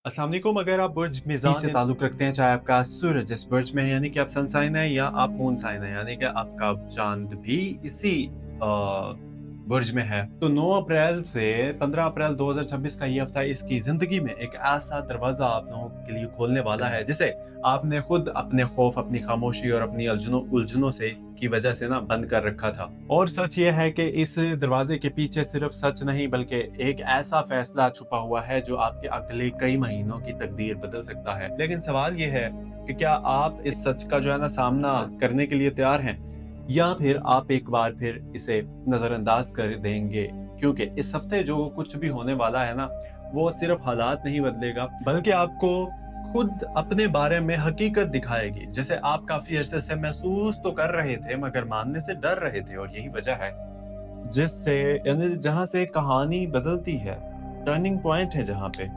अस्सलाम वालेकुम। अगर आप बुर्ज मिज़ान से ताल्लुक़ रखते हैं, चाहे आपका सूरज जिस बुर्ज में है यानी कि आप सन साइन है या आप मून साइन है यानी कि आपका चाँद भी इसी बुर्ज में है, तो 9 अप्रैल से 15 अप्रैल 2026 का ये हफ़्ता इसकी ज़िंदगी में एक ऐसा दरवाज़ा आप लोगों के लिए खोलने वाला है, जिसे आपने खुद अपने खौफ़, अपनी खामोशी और अपनी उलझनों से की वजह से ना बंद कर रखा था। और सच ये है कि इस दरवाजे के पीछे सिर्फ सच नहीं बल्कि एक ऐसा फैसला छुपा हुआ है जो आपके अगले कई महीनों की तकदीर बदल सकता है। लेकिन सवाल ये है कि क्या आप इस सच का जो है ना सामना करने के लिए तैयार हैं, या फिर आप एक बार फिर इसे नजरअंदाज कर देंगे? क्योंकि इस हफ्ते जो कुछ भी होने वाला है ना, वो सिर्फ हालात नहीं बदलेगा बल्कि आपको खुद अपने बारे में हकीकत दिखाएगी, जैसे आप काफी अरसे से महसूस तो कर रहे थे मगर मानने से डर रहे थे। और यही वजह है जिससे यानी जहां से कहानी बदलती है, टर्निंग पॉइंट है जहां पे,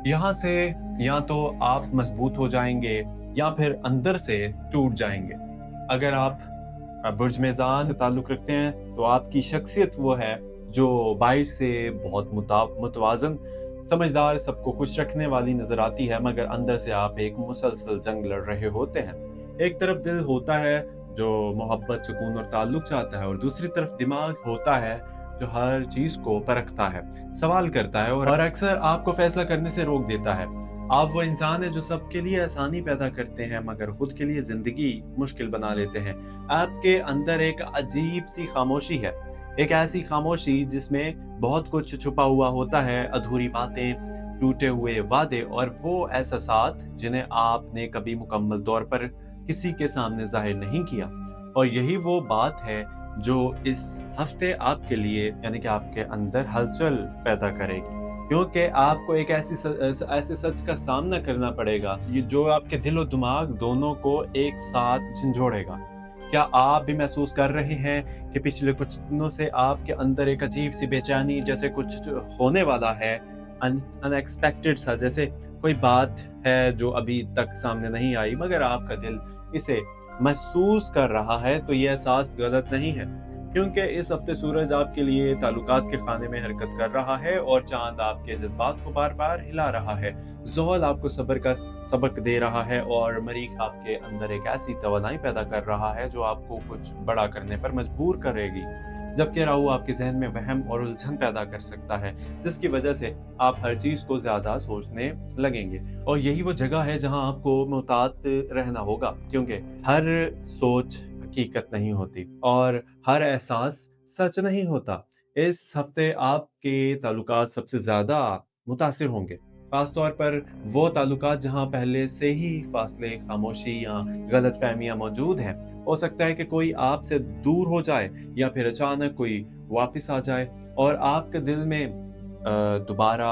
यहाँ से या तो आप मजबूत हो जाएंगे या फिर अंदर से टूट जाएंगे। अगर आप बुर्ज मेज़ान से ताल्लुक़ रखते हैं तो आपकी शख्सियत वो है जो बाहर से बहुत मुतवाज़न, समझदार, सबको खुश रखने वाली नज़र आती है, मगर अंदर से आप एक मुसलसल जंग लड़ रहे होते हैं। एक तरफ दिल होता है जो मोहब्बत, सुकून और ताल्लुक़ चाहता है, और दूसरी तरफ दिमाग होता है जो हर चीज़ को परखता है, सवाल करता है और अक्सर आपको फैसला करने से रोक देता है। आप वो इंसान हैं जो सबके लिए आसानी पैदा करते हैं मगर खुद के लिए ज़िंदगी मुश्किल बना लेते हैं। आपके अंदर एक अजीब सी खामोशी है, एक ऐसी खामोशी जिसमें बहुत कुछ छुपा हुआ होता है, अधूरी बातें, टूटे हुए वादे और वो एहसासात जिन्हें आपने कभी मुकम्मल तौर पर किसी के सामने जाहिर नहीं किया। और यही वो बात है जो इस हफ्ते आपके लिए यानी कि आपके अंदर हलचल पैदा करेगी, क्योंकि आपको एक ऐसे सच का सामना करना पड़ेगा ये जो आपके दिल और दिमाग दोनों को एक साथ झंझोड़ेगा। क्या आप भी महसूस कर रहे हैं कि पिछले कुछ दिनों से आपके अंदर एक अजीब सी बेचैनी, जैसे कुछ जो होने वाला है, अनएक्सपेक्टेड सा, जैसे कोई बात है जो अभी तक सामने नहीं आई मगर आपका दिल इसे महसूस कर रहा है? तो ये एहसास गलत नहीं है, क्योंकि इस हफ्ते सूरज आपके लिए ताल्लुकात के खाने में हरकत कर रहा है और चांद आपके जज्बात को बार बार हिला रहा है। ज़ोहल आपको सब्र का सबक दे रहा है और मरीख आपके अंदर एक ऐसी तवानाई पैदा कर रहा है जो आपको कुछ बड़ा करने पर मजबूर करेगी, जबकि राहु आपके जहन में वहम और उलझन पैदा कर सकता है, जिसकी वजह से आप हर चीज़ को ज़्यादा सोचने लगेंगे। और यही वो जगह है जहां आपको मुहतात रहना होगा, क्योंकि हर सोच हकीकत नहीं होती और हर एहसास सच नहीं होता। इस हफ्ते आपके ताल्लुकात सबसे ज़्यादा मुतासिर होंगे, खास तौर पर वो ताल्लुकात जहां पहले से ही फासले, खामोशी या गलतफहमियां मौजूद हैं। हो सकता है कि कोई आपसे दूर हो जाए या फिर अचानक कोई वापस आ जाए और आपके दिल में दोबारा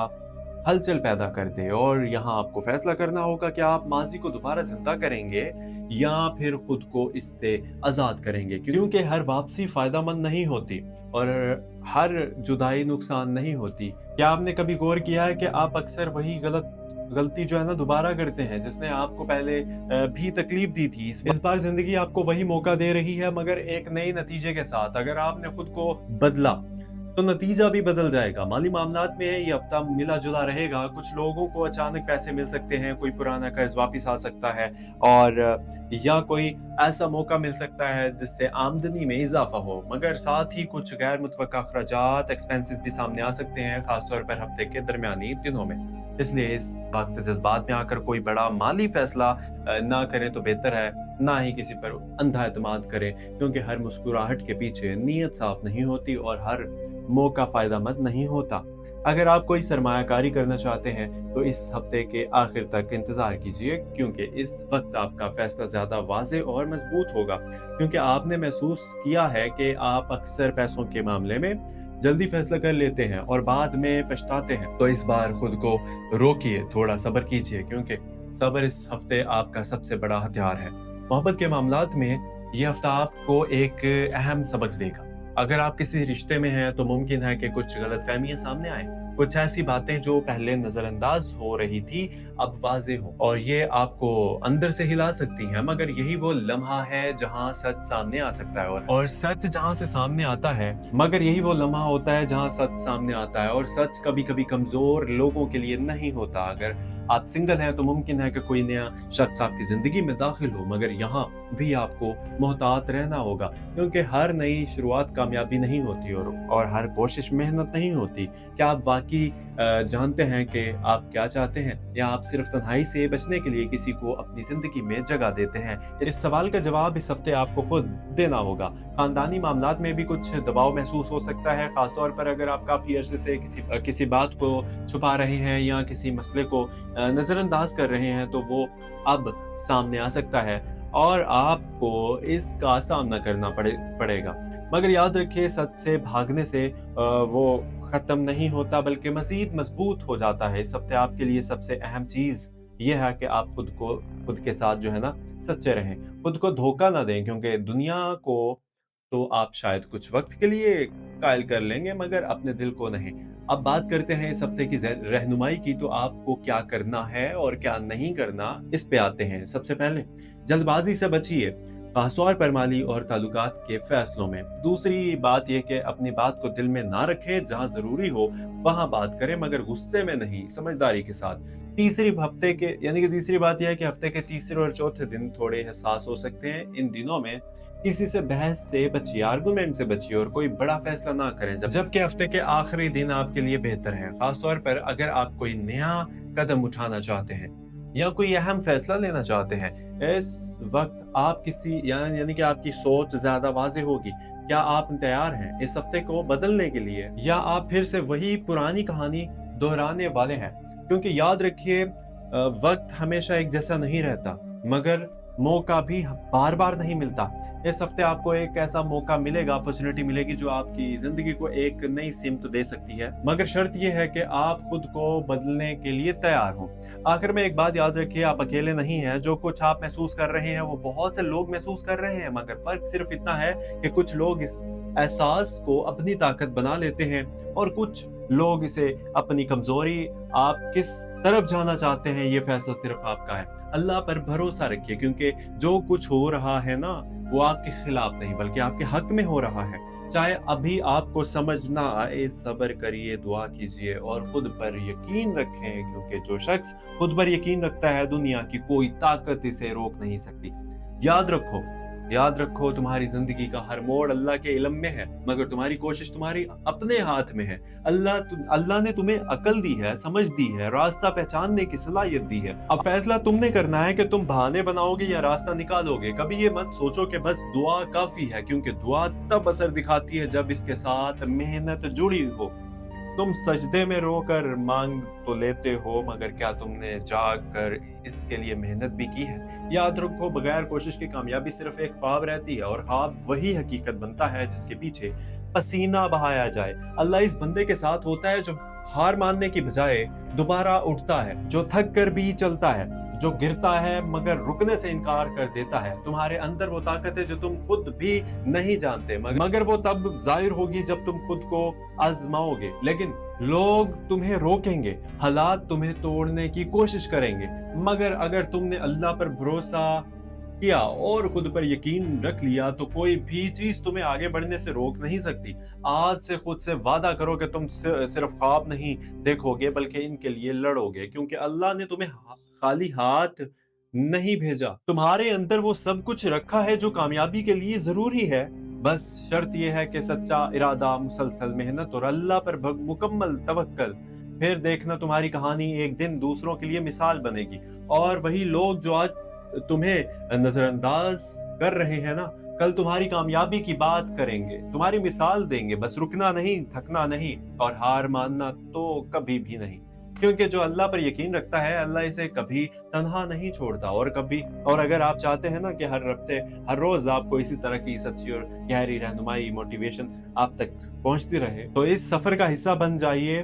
हलचल पैदा कर दे। और यहाँ आपको फैसला करना होगा कि आप माजी को दोबारा जिंदा करेंगे या फिर खुद को इससे आज़ाद करेंगे, क्योंकि हर वापसी फ़ायदेमंद नहीं होती और हर जुदाई नुकसान नहीं होती। क्या आपने कभी गौर किया है कि आप अक्सर वही गलती जो है ना दोबारा करते हैं जिसने आपको पहले भी तकलीफ दी थी? इस बार जिंदगी आपको वही मौका दे रही है मगर एक नए नतीजे के साथ। अगर आपने खुद को बदला तो नतीजा भी बदल जाएगा। माली मामलात में ये हफ्ता मिला जुला रहेगा। कुछ लोगों को अचानक पैसे मिल सकते हैं, कोई पुराना कर्ज वापस आ सकता है और या कोई ऐसा मौका मिल सकता है जिससे आमदनी में इजाफा हो, मगर साथ ही कुछ गैर मुतवक्का अखराजात, एक्सपेंसेस भी सामने आ सकते हैं, खासतौर पर हफ्ते के दरमियानी दिनों में। इसलिए इस वक्त जज्बात में आकर कोई बड़ा माली फैसला ना करें तो बेहतर है, ना ही किसी पर अंधा एतमाद करें, क्योंकि हर मुस्कुराहट के पीछे नीयत साफ नहीं होती और हर मौका फायदेमंद नहीं होता। अगर आप कोई सरमायाकारी करना चाहते हैं तो इस हफ्ते के आखिर तक इंतजार कीजिए, क्योंकि इस वक्त आपका फैसला ज्यादा वाज़ेह और मजबूत होगा, क्योंकि आपने महसूस किया है कि आप अक्सर पैसों के मामले में जल्दी फैसला कर लेते हैं और बाद में पछताते हैं। तो इस बार खुद को रोकिए, थोड़ा सब्र कीजिए, क्योंकि सब्र इस हफ्ते आपका सबसे बड़ा हथियार है। मोहब्बत के मामलात में ये हफ्ता आपको एक अहम सबक देगा। अगर आप किसी रिश्ते में हैं तो मुमकिन है कि कुछ गलतफहमियां सामने आए, कुछ ऐसी बातें जो पहले नजरअंदाज हो रही थी अब वाज़ेह हो, और ये आपको अंदर से हिला सकती हैं। मगर यही वो लम्हा है जहां सच सामने आ सकता है, और सच जहां से सामने आता है, मगर यही वो लम्हा होता है जहां सच सामने आता है। और सच कभी कभी कमजोर लोगों के लिए नहीं होता। अगर आप सिंगल हैं तो मुमकिन है कि कोई नया शख्स आपकी ज़िंदगी में दाखिल हो, मगर यहाँ भी आपको मोहतात रहना होगा, क्योंकि हर नई शुरुआत कामयाबी नहीं होती और हर कोशिश मेहनत नहीं होती। क्या आप वाक़ई जानते हैं कि आप क्या चाहते हैं, या आप सिर्फ तन्हाई से बचने के लिए किसी को अपनी ज़िंदगी में जगह देते हैं? इस सवाल का जवाब इस हफ्ते आपको खुद देना होगा। ख़ानदानी मामलात में भी कुछ दबाव महसूस हो सकता है, ख़ास तौर पर अगर आप काफ़ी अरसे से किसी बात को छुपा रहे हैं या किसी मसले को नज़रअंदाज कर रहे हैं, तो वो अब सामने आ सकता है और आपको इसका सामना करना पड़ेगा। मगर याद रखिए, सच से भागने से वो ख़त्म नहीं होता, बल्कि मज़ीद मज़बूत हो जाता है। इस हफ्ते आपके लिए सबसे अहम चीज़ ये है कि आप खुद के साथ जो है ना सच्चे रहें। खुद को धोखा ना दें, क्योंकि दुनिया को तो आप शायद कुछ वक़्त के लिए कायल कर लेंगे, मगर अपने दिल को नहीं। अब बात करते हैं इस हफ्ते की रहनुमाई की, तो आपको क्या करना है और क्या नहीं करना, इस पे आते हैं। सबसे पहले जल्दबाजी से बचिए, खासतौर पर माली और ताल्लुकात के फैसलों में। दूसरी बात यह कि अपनी बात को दिल में ना रखें, जहां जरूरी हो वहां बात करें, मगर गुस्से में नहीं, समझदारी के साथ। तीसरी बात यह है कि हफ्ते के तीसरे और चौथे दिन थोड़े हसास हो सकते हैं। इन दिनों में किसी से बहस से बचिए, आर्गुमेंट से बचिए और कोई बड़ा फैसला ना करें, जबकि हफ्ते के आखिरी दिन आपके लिए बेहतर है, खासतौर पर अगर आप कोई नया कदम उठाना चाहते हैं या कोई अहम फैसला लेना चाहते हैं। इस वक्त आप यानी कि आपकी सोच ज्यादा वाज़ेह होगी। क्या आप तैयार हैं इस हफ्ते को बदलने के लिए, या आप फिर से वही पुरानी कहानी दोहराने वाले हैं? क्योंकि याद रखिए, वक्त हमेशा एक जैसा नहीं रहता, मगर मौका भी बार बार नहीं मिलता। इस हफ्ते आपको एक ऐसा मौका मिलेगा, अपॉर्चुनिटी मिलेगी, जो आपकी जिंदगी को एक नई सिमत दे सकती है, मगर शर्त यह है कि आप खुद को बदलने के लिए तैयार हो। आखिर में एक बात याद रखिए, आप अकेले नहीं हैं। जो कुछ आप महसूस कर रहे हैं वो बहुत से लोग महसूस कर रहे हैं, मगर फर्क सिर्फ इतना है कि कुछ लोग इस एहसास को अपनी ताकत बना लेते हैं और कुछ लोग इसे अपनी कमजोरी। आप किस तरफ जाना चाहते हैं, ये फैसला सिर्फ आपका है। अल्लाह पर भरोसा रखिए, क्योंकि जो कुछ हो रहा है ना, वो आपके खिलाफ नहीं बल्कि आपके हक में हो रहा है। चाहे अभी आपको समझ ना आए, सब्र करिए, दुआ कीजिए और खुद पर यकीन रखें, क्योंकि जो शख्स खुद पर यकीन रखता है, दुनिया की कोई ताकत इसे रोक नहीं सकती। याद रखो, तुम्हारी जिंदगी का हर मोड़ अल्लाह के इल्म में है, मगर तुम्हारी कोशिश तुम्हारी अपने हाथ में है। अल्लाह ने तुम्हें अकल दी है, समझ दी है, रास्ता पहचानने की सलाहियत दी है। अब फैसला तुमने करना है कि तुम बहाने बनाओगे या रास्ता निकालोगे। कभी ये मत सोचो कि बस दुआ काफी है, क्योंकि दुआ तब असर दिखाती है जब इसके साथ मेहनत जुड़ी हो। तुम सजदे में रोकर मांग तो लेते हो, मगर क्या तुमने जाग कर इसके लिए मेहनत भी की है? याद रखो, बगैर कोशिश की कामयाबी सिर्फ एक ख्वाब रहती है, और ख्वाब वही हकीकत बनता है जिसके पीछे पसीना बहाया जाए। अल्लाह इस बंदे के साथ होता है जो हार मानने की बजाय दोबारा उठता है, जो थक कर भी चलता है, जो गिरता है मगर रुकने से इनकार कर देता है। तुम्हारे अंदर वो ताकत है जो तुम खुद भी नहीं जानते, मगर वो तब जाहिर होगी जब तुम खुद को आजमाओगे। लेकिन लोग तुम्हें रोकेंगे, हालात तुम्हें तोड़ने की कोशिश करेंगे, मगर अगर तुमने अल्लाह पर भरोसा किया और खुद पर यकीन रख लिया, तो कोई भी चीज तुम्हें आगे बढ़ने से रोक नहीं सकती। आज से खुद से वादा करो कि तुम सिर्फ ख्वाब नहीं देखोगे, बल्कि इनके लिए लड़ोगे, क्योंकि अल्लाह ने तुम्हें खाली हाथ नहीं भेजा। तुम्हारे अंदर वो सब कुछ रखा है जो कामयाबी के लिए जरूरी है। बस शर्त यह है कि सच्चा इरादा, मुसलसल मेहनत और अल्लाह पर मुकम्मल तवक्कल। फिर देखना, तुम्हारी कहानी एक दिन दूसरों के लिए मिसाल बनेगी, और वही लोग जो आज तुम्हें नजरअंदाज कर रहे हैं ना, कल तुम्हारी कामयाबी की बात करेंगे, तुम्हारी मिसाल देंगे। बस रुकना नहीं, थकना नहीं और हार मानना तो कभी भी नहीं, क्योंकि जो अल्लाह पर यकीन रखता है, अल्लाह इसे कभी तन्हा नहीं छोड़ता। और अगर आप चाहते हैं ना कि हर हफ्ते हर रोज आपको इसी तरह की सच्ची और गहरी रहनुमाई, मोटिवेशन आप तक पहुंचती रहे, तो इस सफर का हिस्सा बन जाइए,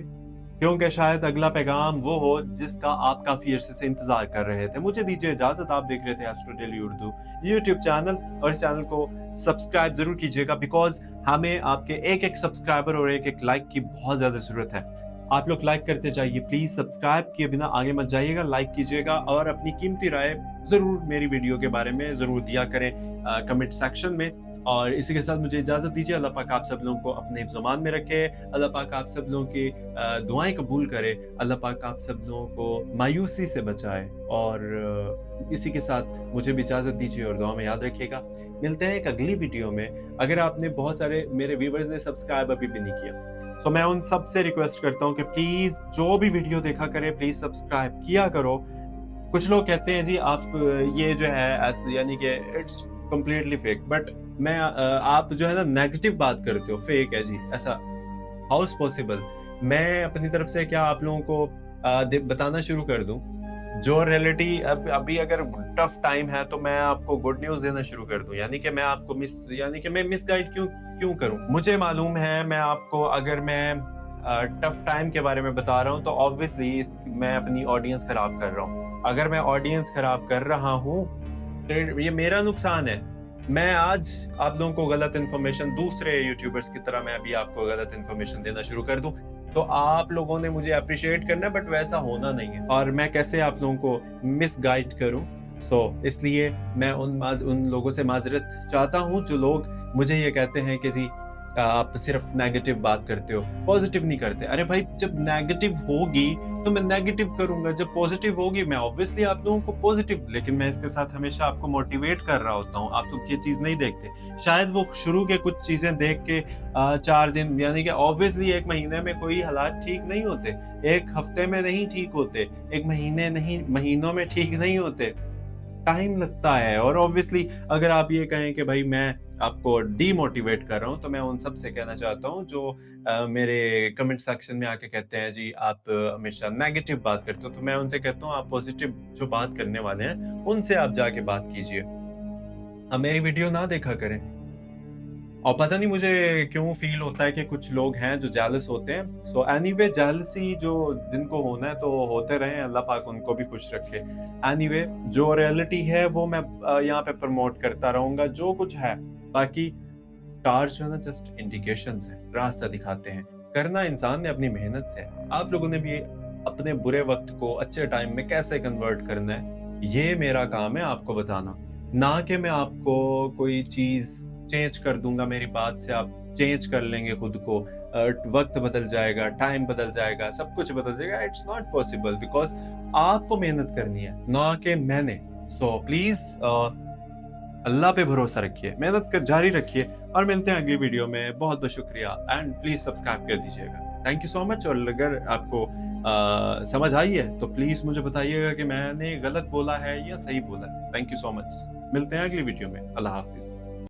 क्योंकि शायद अगला पैगाम वो हो जिसका आप काफी अरसे से इंतजार कर रहे थे। मुझे दीजिए इजाजत। आप देख रहे थे astro daily Urdu YouTube channel, और इस चैनल को सब्सक्राइब जरूर कीजिएगा, बिकॉज हमें आपके एक सब्सक्राइबर और एक लाइक की बहुत ज्यादा जरूरत है। आप लोग लाइक करते जाइए प्लीज, सब्सक्राइब किए बिना आगे मत जाइएगा, लाइक कीजिएगा और अपनी कीमती राय जरूर मेरी वीडियो के बारे में जरूर दिया करें कमेंट सेक्शन में। اور اسی کے ساتھ مجھے اجازت دیجیے. اللہ پاک آپ سب لوگوں کو اپنے حفظ و امان میں رکھے. اللہ پاک آپ سب لوگوں کی دعائیں قبول کرے. اللہ پاک آپ سب لوگوں کو مایوسی سے بچائے. اور اسی کے ساتھ مجھے بھی اجازت دیجیے اور دعا میں یاد رکھیے گا. ملتے ہیں ایک اگلی ویڈیو میں. اگر آپ نے بہت سارے میرے ویورز نے سبسکرائب ابھی بھی نہیں کیا تو میں ان سب سے ریکویسٹ کرتا ہوں کہ پلیز جو بھی ویڈیو دیکھا کرے پلیز سبسکرائب کیا کرو. کچھ لوگ کہتے ہیں جی آپ یہ جو ہے یعنی کہ اٹس کمپلیٹلی فیک, بٹ میں آپ جو ہے نا نیگیٹو بات کرتے ہو, فیک ہے جی, ایسا ہاؤ از پاسبل. میں اپنی طرف سے کیا آپ لوگوں کو بتانا شروع کر دوں جو ریئلٹی ابھی اگر ٹف ٹائم ہے تو میں آپ کو گڈ نیوز دینا شروع کر دوں, یعنی کہ میں آپ کو مس گائیڈ کیوں کروں. مجھے معلوم ہے میں آپ کو اگر میں ٹف ٹائم کے بارے میں بتا رہا ہوں تو آبویسلی میں اپنی آڈینس خراب کر رہا ہوں. اگر میں آڈینس خراب کر رہا ہوں تو یہ میرا نقصان ہے. میں آج آپ لوگوں کو غلط انفارمیشن دوسرے یوٹیوبرز کی طرح میں ابھی آپ کو غلط انفارمیشن دینا شروع کر دوں تو آپ لوگوں نے مجھے اپریشیٹ کرنا ہے, بٹ ویسا ہونا نہیں ہے. اور میں کیسے آپ لوگوں کو مس گائیڈ کروں, اس لیے میں ان لوگوں سے معذرت چاہتا ہوں جو لوگ مجھے یہ کہتے ہیں کہ جی آپ صرف نیگیٹو بات کرتے ہو, پازیٹیو نہیں کرتے. ارے بھائی جب نیگیٹو ہوگی تو میں نیگیٹو کروں گا, جب پازیٹیو ہوگی میں آبویسلی آپ لوگوں کو پازیٹیو, لیکن میں اس کے ساتھ ہمیشہ آپ کو موٹیویٹ کر رہا ہوتا ہوں. آپ لوگ یہ چیز نہیں دیکھتے. شاید وہ شروع کے کچھ چیزیں دیکھ کے 4 دن یعنی کہ آبویسلی 1 مہینے میں کوئی حالات ٹھیک نہیں ہوتے, 1 ہفتے میں نہیں ٹھیک ہوتے, 1 مہینے نہیں مہینوں میں ٹھیک نہیں ہوتے, ٹائم لگتا ہے. اور آبویسلی اگر آپ یہ کہیں کہ بھائی میں آپ کو ڈی موٹیویٹ کر رہا ہوں تو میں ان سب سے کہنا چاہتا ہوں جو میرے کمنٹ سیکشن میں آ کے کہتے ہیں جی آپ ہمیشہ نیگیٹو بات کرتے ہو, تو میں ان سے کہتا ہوں آپ پازیٹیو جو بات کرنے والے ہیں ان سے آپ جا کے بات کیجئے, اب میری ویڈیو نہ دیکھا کریں. اور پتہ نہیں مجھے کیوں فیل ہوتا ہے کہ کچھ لوگ ہیں جو جیلس ہوتے ہیں. سو اینی وے جیلسی جو جن کو ہونا ہے تو ہوتے رہیں, اللہ پاک ان کو بھی خوش رکھے. اینی وے جو ریئلٹی ہے وہ میں یہاں پہ پروموٹ کرتا رہوں گا جو کچھ ہے. باقی اسٹارز جو ہے نا جسٹ انڈیکیشنز ہیں, راستہ دکھاتے ہیں. کرنا انسان نے اپنی محنت سے. آپ لوگوں نے بھی اپنے برے وقت کو اچھے ٹائم میں کیسے کنورٹ کرنا ہے یہ میرا کام ہے آپ کو بتانا, نہ کہ میں آپ کو کوئی چیز چینج کر دوں گا. میری بات سے آپ چینج کر لیں گے خود کو, وقت بدل جائے گا, ٹائم بدل جائے گا, سب کچھ بدل جائے گا. اٹس ناٹ پاسبل بیکاز آپ کو محنت کرنی ہے نہ کہ میں نے. سو پلیز اللہ پہ بھروسہ رکھیے, محنت کر جاری رکھیے, اور ملتے ہیں اگلی ویڈیو میں. بہت بہت شکریہ اینڈ پلیز سبسکرائب کر دیجیے گا. تھینک یو سو مچ. اور اگر آپ کو سمجھ آئی ہے تو پلیز مجھے بتائیے گا کہ میں نے غلط بولا ہے یا صحیح بولا ہے. تھینک یو سو مچ. ملتے ہیں اگلی ویڈیو میں. اللہ حافظ.